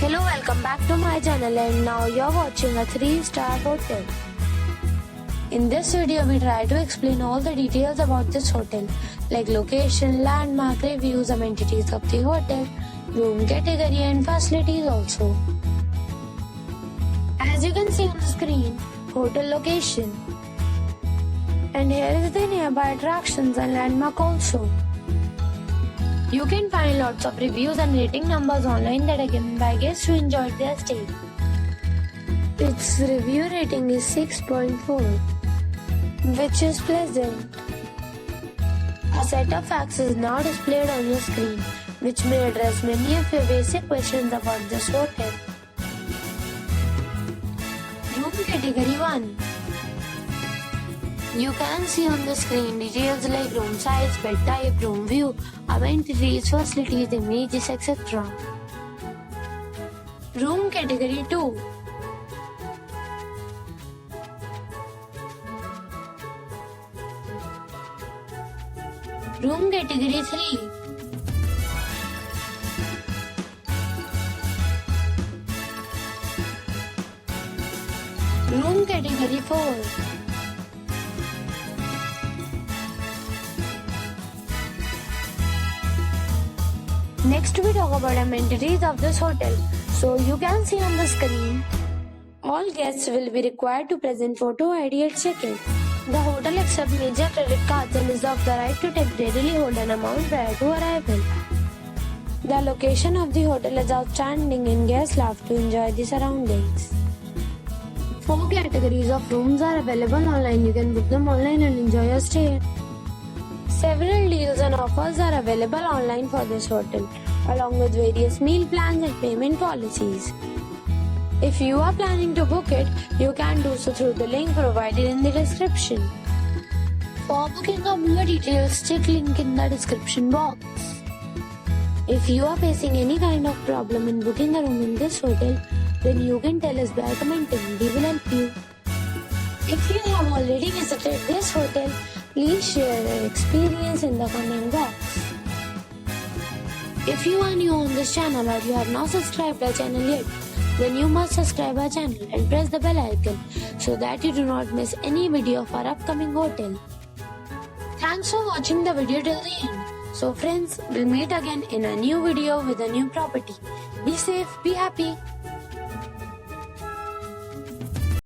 Hello, welcome back to my channel, and now you're watching a 3-star hotel. In this video, we try to explain all the details about this hotel, like location, landmark, reviews, amenities of the hotel, room category and facilities also. As you can see on the screen, hotel location. And here is the nearby attractions and landmark also. You can find lots of reviews and rating numbers online that are given by guests who enjoyed their stay. Its review rating is 6.4, which is pleasant. A set of facts is now displayed on your screen, which may address many of your basic questions about this hotel. Room category 1. You can see on the screen details like room size, bed type, room view, amenities, facilities, images, etc. Room category 2. Room category 3. Room category 4. Next we talk about amenities of this hotel. So you can see on the screen, all guests will be required to present photo ID at check-in. The hotel accepts major credit cards and reserves the right to temporarily hold an amount prior to arrival. The location of the hotel is outstanding and guests love to enjoy the surroundings. 4 categories of rooms are available online. You can book them online and enjoy your stay. Several deals and offers are available online for this hotel, along with various meal plans and payment policies. If you are planning to book it, you can do so through the link provided in the description. For booking or more details, check link in the description box. If you are facing any kind of problem in booking a room in this hotel, then you can tell us by commenting. We will help you. If you have already visited this hotel, please share your experience in the comment box. If you are new on this channel or you have not subscribed our channel yet, then you must subscribe our channel and press the bell icon so that you do not miss any video of our upcoming hotel. Thanks for watching the video till the end. So friends, we'll meet again in a new video with a new property. Be safe, be happy.